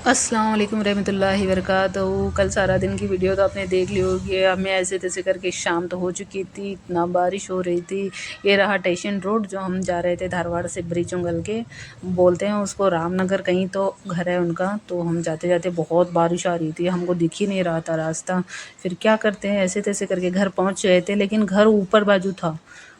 अस्सलाम वालेकुम रहमतुल्लाहि वबरकातुहू। कल सारा दिन की वीडियो तो आपने देख ली होगी। अब मैं ऐसे तैसे करके शाम तो हो चुकी थी, इतना बारिश हो रही थी। ये रहा स्टेशन रोड जो हम जा रहे थे धारवाड़ से ब्रिज उंगल के, बोलते हैं उसको रामनगर, कहीं तो घर है उनका। तो हम जाते जाते बहुत बारिश आ रही थी, हमको दिख ही नहीं रहा था रास्ता। फिर क्या करते हैं, ऐसे तैसे करके घर पहुँच गए थे, लेकिन घर ऊपर बाजू था,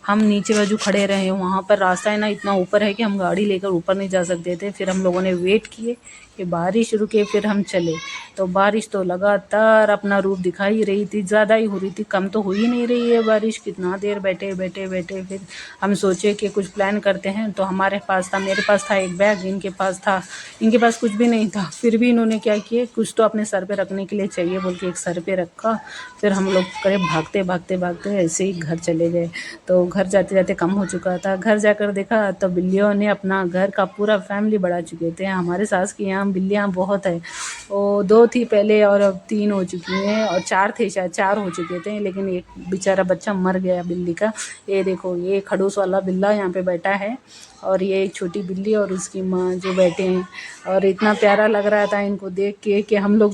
हम नीचे बाजू खड़े रहे। वहाँ पर रास्ता है ना इतना ऊपर है कि हम गाड़ी लेकर ऊपर नहीं जा सकते थे। फिर हम लोगों ने वेट किए कि बारिश रुके, फिर हम चले। तो बारिश तो लगातार अपना रूप दिखाई रही थी, ज़्यादा ही हो रही थी, कम तो हो ही नहीं रही है बारिश। कितना देर बैठे बैठे बैठे, फिर हम सोचे कि कुछ प्लान करते हैं। तो हमारे पास था, मेरे पास था एक बैग, इनके पास था, इनके पास कुछ भी नहीं था। फिर भी इन्होंने क्या किए, कुछ तो अपने सर पे रखने के लिए चाहिए बोल के एक सर पे रखा। फिर हम लोग करे भागते भागते भागते ऐसे ही घर चले गए। तो घर जाते जाते कम हो चुका था। घर जाकर देखा तो बिल्लियों ने अपना घर का पूरा फैमिली बढ़ा चुके थे। हमारे सास के यहाँ बिल्लियाँ बहुत है, वो 2 थी पहले और अब 3 हो चुकी हैं, और 4 थे, शायद 4 हो चुके थे, लेकिन एक बेचारा बच्चा मर गया बिल्ली का। ये देखो, ये खड़ूस वाला बिल्ला यहाँ पे बैठा है, और ये एक छोटी बिल्ली और उसकी माँ जो बैठे हैं। और इतना प्यारा लग रहा था इनको देख के कि हम लोग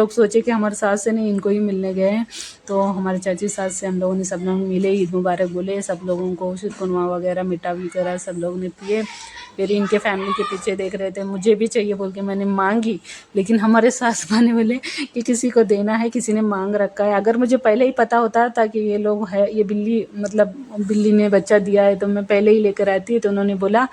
सोचे कि हमारे सास से नहीं, इनको ही मिलने गए हैं। तो हमारे चाची सास से हम लोगों ने सब लोग मिले, ईद मुबारक बोले सब लोगों को, शिरकुरमा वगैरह मिठा वगैरह सब लोग ने पिए। फिर इनके फैमिली के पीछे देख रहे थे, मुझे भी चाहिए बोल के मैंने मांगी, लेकिन हमारे सास माँ ने बोले कि किसी को देना है, किसी ने मांग रखा है। अगर मुझे पहले ही पता होता था कि ये लोग है, ये बिल्ली मतलब बिल्ली ने बच्चा दिया है, तो मैं पहले ही लेकर आती। तो उन्होंने बोला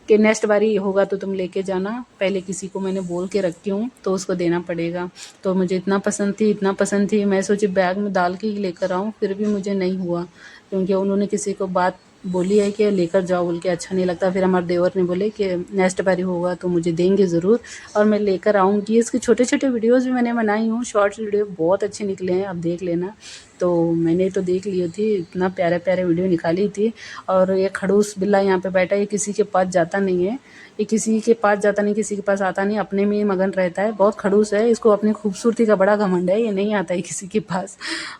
कि नेक्स्ट बारी होगा तो तुम लेके जाना, पहले किसी को मैंने बोल के रखी हूँ तो उसको देना पड़ेगा। तो मुझे इतना पसंद थी, इतना पसंद थी, मैं सोची बैग में डाल के ही लेकर आऊँ, फिर भी मुझे नहीं हुआ, क्योंकि उन्होंने किसी को बात बोली है कि लेकर जाओ बोल के, अच्छा नहीं लगता। फिर हमारे देवर ने बोले कि नेक्स्ट बारी होगा तो मुझे देंगे ज़रूर, और मैं लेकर आऊँगी। इसके छोटे छोटे वीडियोज़ भी मैंने बनाई हूँ, शॉर्ट्स वीडियो बहुत अच्छे निकले हैं, आप देख लेना। तो मैंने तो देख ली थी, इतना प्यारे प्यारे वीडियो निकाली थी। और ये खड़ूस बिल्ला यहाँ पे बैठा है, ये किसी के पास जाता नहीं है, ये किसी के पास जाता नहीं, किसी के पास आता नहीं, अपने में ही मगन रहता है। बहुत खड़ूस है, इसको अपनी खूबसूरती का बड़ा घमंड है, ये नहीं आता है किसी के पास।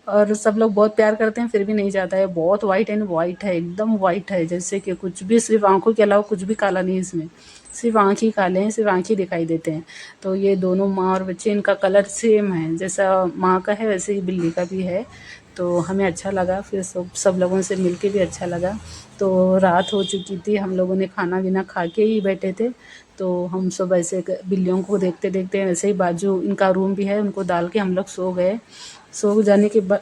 और सब लोग बहुत प्यार करते हैं, फिर भी नहीं जाता है। बहुत वाइट एंड वाइट है, एकदम वाइट है, जैसे कि कुछ भी, सिर्फ आंखों के अलावा कुछ भी काला नहीं है इसमें, सिर्फ आँख ही काले हैं, सिर्फ आँख ही दिखाई देते हैं। तो ये दोनों माँ और बच्चे, इनका कलर सेम है, जैसा माँ का है वैसे ही बिल्ली का भी है। तो हमें अच्छा लगा, फिर सब लोगों से मिलके भी अच्छा लगा। तो रात हो चुकी थी, हम लोगों ने खाना वाना खा के ही बैठे थे। तो हम सब ऐसे बिल्लियों को देखते देखते, ऐसे ही बाजू इनका रूम भी है, उनको डाल के हम लोग सो गए। सो जाने के बाद,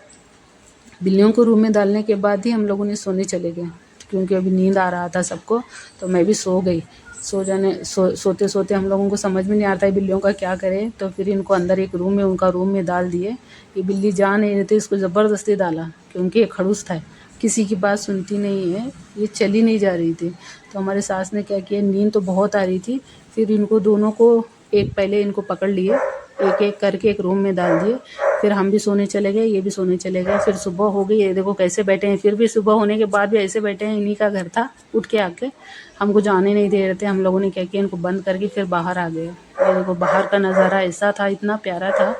बिल्लियों को रूम में डालने के बाद ही हम लोगों ने सोने चले गए, क्योंकि अभी नींद आ रहा था सबको। तो मैं भी सो गई। सोते सोते हम लोगों को समझ में नहीं आता है बिल्लियों का क्या करें। तो फिर इनको अंदर एक रूम में, उनका रूम में डाल दिए। ये बिल्ली जा नहीं रही थी, इसको ज़बरदस्ती डाला, क्योंकि ये खड़ूस था, किसी की बात सुनती नहीं है, ये चली नहीं जा रही थी। तो हमारे सास ने क्या किया, नींद तो बहुत आ रही थी, फिर इनको दोनों को, एक पहले इनको पकड़ लिए, एक एक करके एक रूम में डाल दिए। फिर हम भी सोने चले गए, ये भी सोने चले गए। फिर सुबह हो गई, ये देखो कैसे बैठे हैं, फिर भी सुबह होने के बाद भी ऐसे बैठे हैं। इन्हीं का घर था, उठ के आके हमको जाने नहीं दे रहे थे। हम लोगों ने क्या किया, इनको बंद करके फिर बाहर आ गए। ये देखो बाहर का नज़ारा ऐसा था, इतना प्यारा था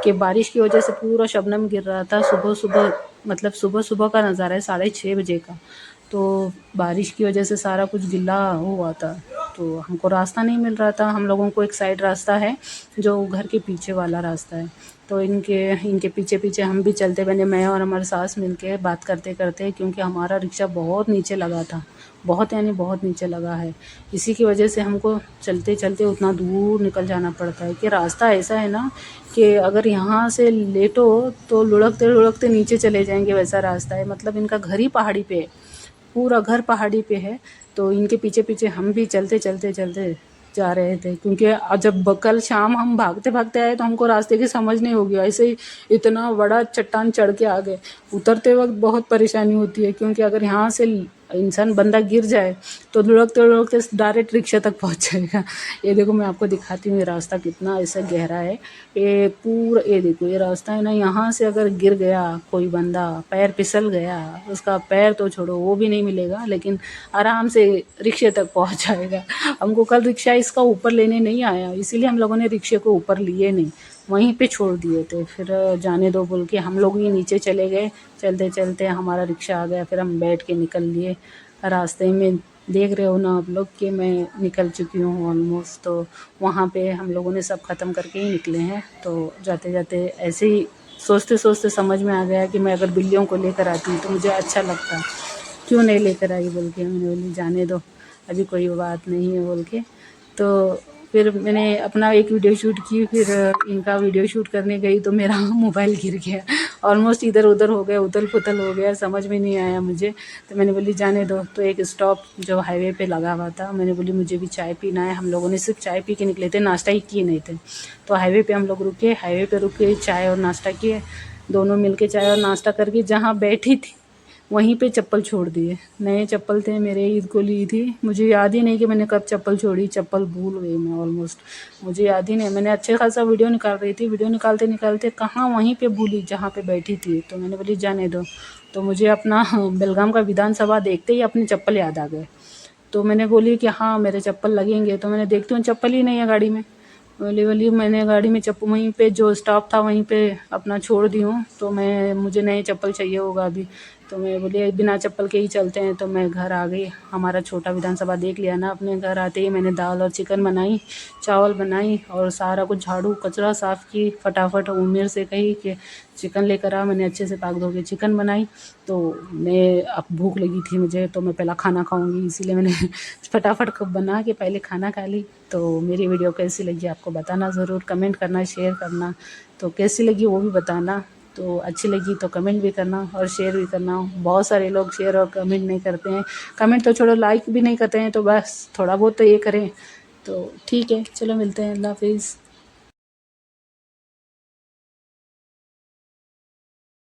कि बारिश की वजह से पूरा शबनम गिर रहा था। सुबह सुबह, मतलब सुबह सुबह का नज़ारा है, 6:30 बजे का। तो बारिश की वजह से सारा कुछ गिला हुआ था, तो हमको रास्ता नहीं मिल रहा था। हम लोगों को एक साइड रास्ता है जो घर के पीछे वाला रास्ता है, तो इनके पीछे पीछे हम भी चलते बने, मैं और हमारे सास मिलके बात करते करते, क्योंकि हमारा रिक्शा बहुत नीचे लगा था, बहुत यानी बहुत नीचे लगा है। इसी की वजह से हमको चलते चलते उतना दूर निकल जाना पड़ता है, कि रास्ता ऐसा है ना कि अगर यहाँ से लेटो तो लुढ़कते लुढ़कते नीचे चले जाएंगे, वैसा रास्ता है। मतलब इनका घर ही पहाड़ी पे है, पूरा घर पहाड़ी पे है। तो इनके पीछे पीछे हम भी चलते चलते चलते जा रहे थे, क्योंकि जब कल शाम हम भागते भागते आए तो हमको रास्ते की समझ नहीं होगी, ऐसे ही इतना बड़ा चट्टान चढ़ के आ गए। उतरते वक्त बहुत परेशानी होती है, क्योंकि अगर यहाँ से इंसान बंदा गिर जाए तो लुढ़कते लुढ़कते डायरेक्ट रिक्शा तक पहुँच जाएगा। ये देखो मैं आपको दिखाती हूँ, ये रास्ता कितना ऐसा गहरा है। ये पूरा, ये देखो ये रास्ता है ना, यहाँ से अगर गिर गया कोई बंदा, पैर फिसल गया, उसका पैर तो छोड़ो वो भी नहीं मिलेगा, लेकिन आराम से रिक्शे तक पहुँच जाएगा। हमको कल रिक्शा इसका ऊपर लेने नहीं आया, इसीलिए हम लोगों ने रिक्शे को ऊपर लिए नहीं, वहीं पे छोड़ दिए थे। फिर जाने दो बोल के हम लोग ही नीचे चले गए। चलते चलते हमारा रिक्शा आ गया, फिर हम बैठ के निकल लिए। रास्ते में देख रहे हो ना आप लोग कि मैं निकल चुकी हूँ ऑलमोस्ट। तो वहाँ पे हम लोगों ने सब ख़त्म करके ही निकले हैं। तो जाते जाते ऐसे ही सोचते सोचते समझ में आ गया कि मैं अगर बिल्लियों को लेकर आती तो मुझे अच्छा लगता, क्यों नहीं लेकर आई बोल के मैंने बोली जाने दो, अभी कोई बात नहीं है बोल के। तो फिर मैंने अपना एक वीडियो शूट की, फिर इनका वीडियो शूट करने गई तो मेरा मोबाइल गिर गया, ऑलमोस्ट इधर उधर हो गया, उथल पुथल हो गया, समझ में नहीं आया मुझे। तो मैंने बोली जाने दो। तो एक स्टॉप जो हाईवे पे लगा हुआ था, मैंने बोली मुझे भी चाय पीना है। हम लोगों ने सिर्फ चाय पी के निकले थे, नाश्ता ही किए नहीं थे। तो हाईवे पे हम लोग रुके, हाईवे पे रुक के चाय और नाश्ता किए, दोनों मिल के चाय और नाश्ता करके जहाँ बैठी थी वहीं पे चप्पल छोड़ दिए। नए चप्पल थे मेरे, ईद को ली थी, मुझे याद ही नहीं कि मैंने कब चप्पल छोड़ी, चप्पल भूल गई मैं ऑलमोस्ट, मुझे याद ही नहीं। मैंने अच्छे खासा वीडियो निकाल रही थी, वीडियो निकालते निकालते कहाँ वहीं पे भूली जहाँ पे बैठी थी। तो मैंने बोली जाने दो। तो मुझे अपना बेलगाम का विधानसभा देखते ही अपनी चप्पल याद आ गए। तो मैंने बोली कि हाँ मेरे चप्पल लगेंगे। तो मैंने देखती हूँ चप्पल ही नहीं है गाड़ी में। बोली मैंने गाड़ी में चप्पल वहीं पे जो स्टॉप था वहीं पे अपना छोड़ दी हूँ। तो मुझे नई चप्पल चाहिए होगा अभी। तो मैं बोली बिना चप्पल के ही चलते हैं। तो मैं घर आ गई। हमारा छोटा विधानसभा देख लिया ना। अपने घर आते ही मैंने दाल और चिकन बनाई, चावल बनाई और सारा कुछ झाड़ू कचरा साफ़ की फटाफट। उम्र से कही कि चिकन लेकर आ, मैंने अच्छे से पाक धो के चिकन बनाई। तो मैं अब भूख लगी थी मुझे, तो मैं पहला खाना खाऊंगी, इसीलिए मैंने फटाफट बना के पहले खाना खा ली। तो मेरी वीडियो कैसी लगी आपको बताना ज़रूर, कमेंट करना, शेयर करना। तो कैसी लगी वो भी बताना। तो अच्छी लगी तो कमेंट भी करना और शेयर भी करना। बहुत सारे लोग शेयर और कमेंट नहीं करते हैं, कमेंट तो छोड़ो लाइक भी नहीं करते हैं। तो बस थोड़ा बहुत तो ये करें। तो ठीक है, चलो मिलते हैं, अल्लाह हाफिज़।